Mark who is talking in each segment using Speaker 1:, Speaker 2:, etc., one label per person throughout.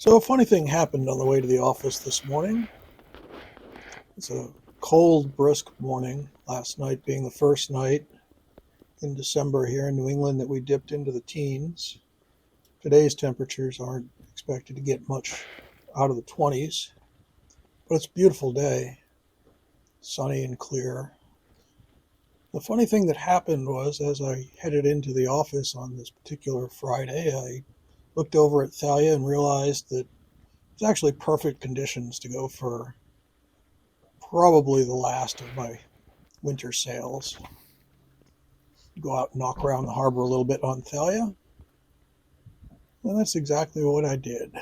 Speaker 1: So a funny thing happened on the way to the office this morning. It's a cold, brisk morning, last night being the first night in December here in New England that we dipped into the teens. Today's temperatures aren't expected to get much out of the 20s, but it's a beautiful day, sunny and clear. The funny thing that happened was as I headed into the office on this particular Friday, I looked over at Thalia and realized that it's actually perfect conditions to go for probably the last of my winter sails. Go out and knock around the harbor a little bit on Thalia, and that's exactly what I did.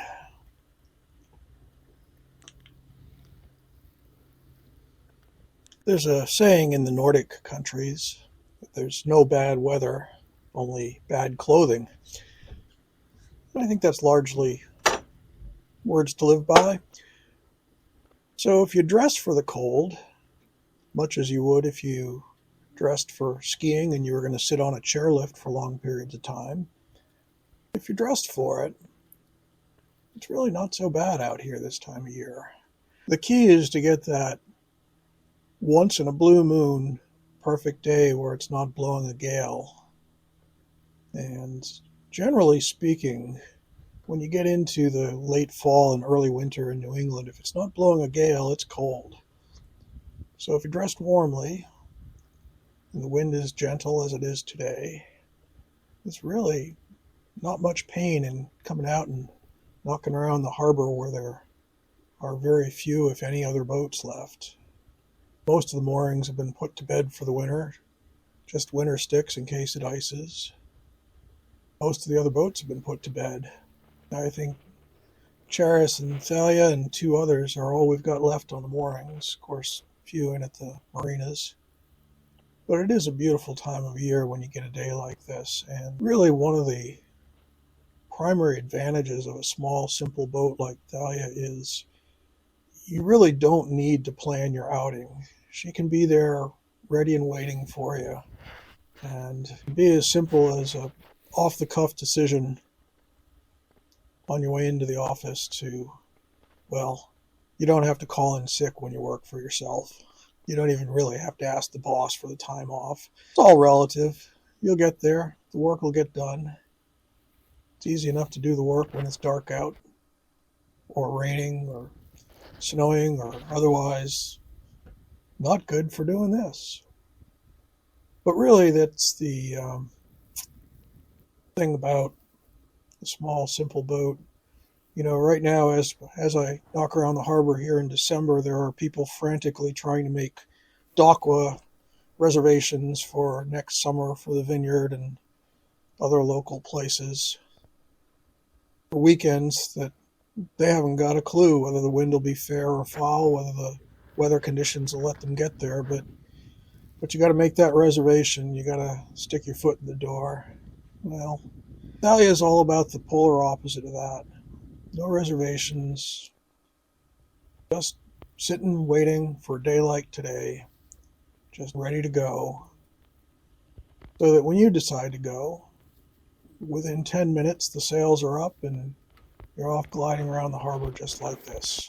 Speaker 1: There's a saying in the Nordic countries that there's no bad weather, only bad clothing. And I think that's largely words to live by. So if you dress for the cold, much as you would if you dressed for skiing and you were going to sit on a chairlift for long periods of time, if you're dressed for it, it's really not so bad out here this time of year. The key is to get that once in a blue moon perfect day where it's not blowing a gale. And generally speaking, when you get into the late fall and early winter in New England, if it's not blowing a gale, it's cold. So if you're dressed warmly and the wind is gentle as it is today, it's really not much pain in coming out and knocking around the harbor where there are very few, if any, other boats left. Most of the moorings have been put to bed for the winter, just winter sticks in case it ices. Most of the other boats have been put to bed. I think Charis and Thalia and two others are all we've got left on the moorings. Of course, a few in at the marinas. But it is a beautiful time of year when you get a day like this. And really one of the primary advantages of a small, simple boat like Thalia is you really don't need to plan your outing. She can be there ready and waiting for you. And be as simple as a off-the-cuff decision on your way into the office to, well, you don't have to call in sick when you work for yourself. You don't even really have to ask the boss for the time off. It's all relative. You'll get there. The work will get done. It's easy enough to do the work when it's dark out or raining or snowing or otherwise not good for doing this. But really, that's the thing about a small, simple boat. You know, right now, as I knock around the harbor here in December, there are people frantically trying to make Docwa reservations for next summer for the vineyard and other local places for weekends that they haven't got a clue whether the wind will be fair or foul, whether the weather conditions will let them get there. But you got to make that reservation. You got to stick your foot in the door. Well, Thalia is all about the polar opposite of that. No reservations, just sitting waiting for a day like today, just ready to go, so that when you decide to go, within 10 minutes the sails are up and you're off gliding around the harbor just like this.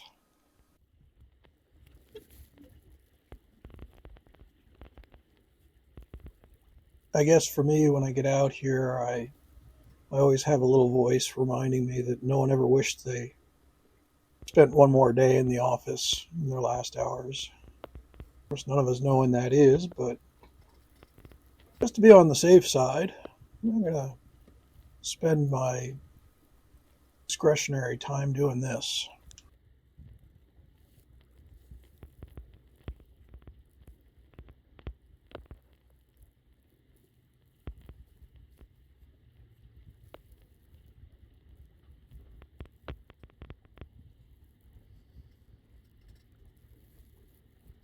Speaker 1: I guess for me, when I get out here, I always have a little voice reminding me that no one ever wished they spent one more day in the office in their last hours. Of course, none of us know when that is, but just to be on the safe side, I'm going to spend my discretionary time doing this.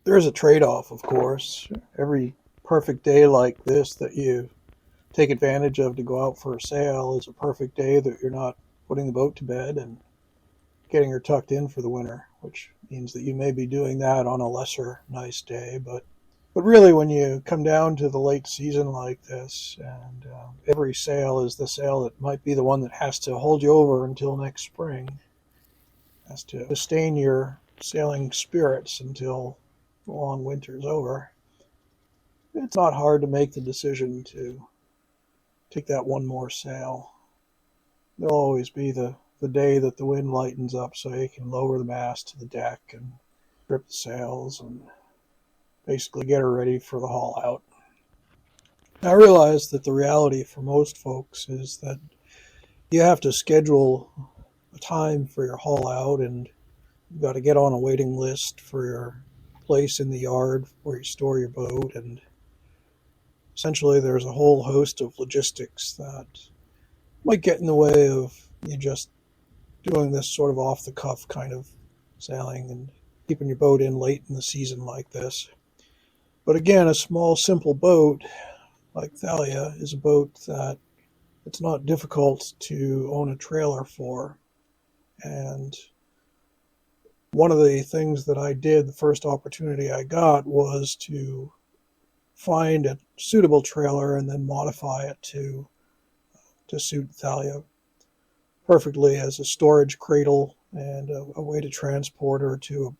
Speaker 1: There is a trade-off, of course. Every perfect day like this that you take advantage of to go out for a sail is a perfect day that you're not putting the boat to bed and getting her tucked in for the winter, which means that you may be doing that on a lesser nice day. But really, when you come down to the late season like this, and every sail is the sail that might be the one that has to hold you over until next spring, has to sustain your sailing spirits until the long winter's over. It's not hard to make the decision to take that one more sail. There'll always be the day that the wind lightens up so you can lower the mast to the deck and strip the sails and basically get her ready for the haul out. I realize that the reality for most folks is that you have to schedule a time for your haul out, and you've got to get on a waiting list for your place in the yard where you store your boat, and essentially there's a whole host of logistics that might get in the way of you just doing this sort of off the cuff kind of sailing and keeping your boat in late in the season like this. But again, a small simple boat like Thalia is a boat that it's not difficult to own a trailer for. And one of the things that I did the first opportunity I got was to find a suitable trailer and then modify it to suit Thalia perfectly as a storage cradle and a way to transport her to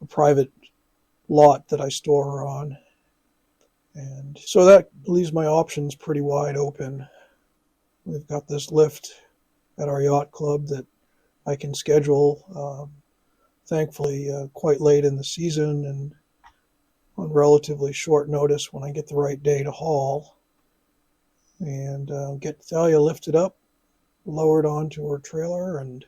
Speaker 1: a private lot that I store her on. And so that leaves my options pretty wide open. We've got this lift at our yacht club that I can schedule, thankfully, quite late in the season and on relatively short notice when I get the right day to haul, and get Thalia lifted up, lowered onto her trailer, and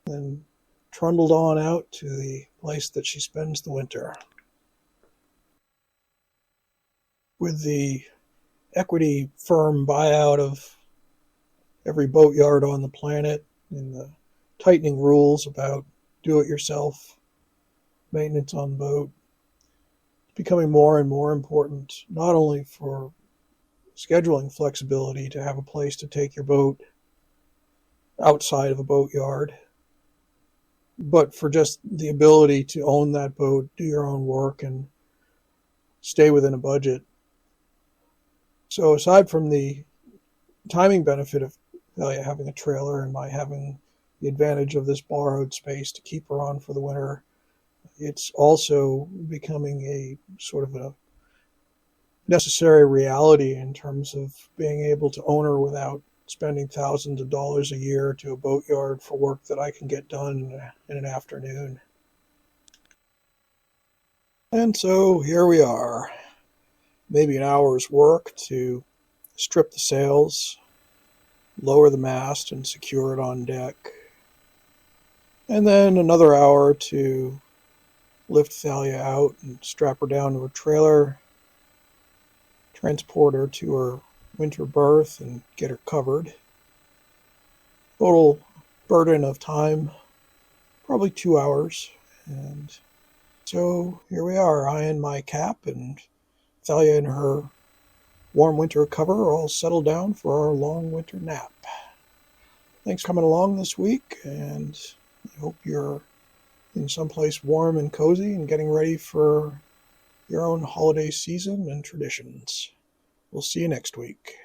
Speaker 1: then trundled on out to the place that she spends the winter. With the equity firm buyout of every boatyard on the planet and the tightening rules about do-it-yourself maintenance on boat, it's becoming more and more important, not only for scheduling flexibility to have a place to take your boat outside of a boatyard, but for just the ability to own that boat, do your own work, and stay within a budget. So aside from the timing benefit of having a trailer and my having the advantage of this borrowed space to keep her on for the winter, it's also becoming a sort of a necessary reality in terms of being able to own her without spending thousands of dollars a year to a boatyard for work that I can get done in an afternoon. And so here we are, maybe an hour's work to strip the sails, lower the mast and secure it on deck, and then another hour to lift Thalia out and strap her down to her trailer, transport her to her winter berth and get her covered. Total burden of time, probably 2 hours. And so here we are, I in my cap and Thalia in her warm winter cover, all settled down for our long winter nap. Thanks for coming along this week, and I hope you're in someplace warm and cozy and getting ready for your own holiday season and traditions. We'll see you next week.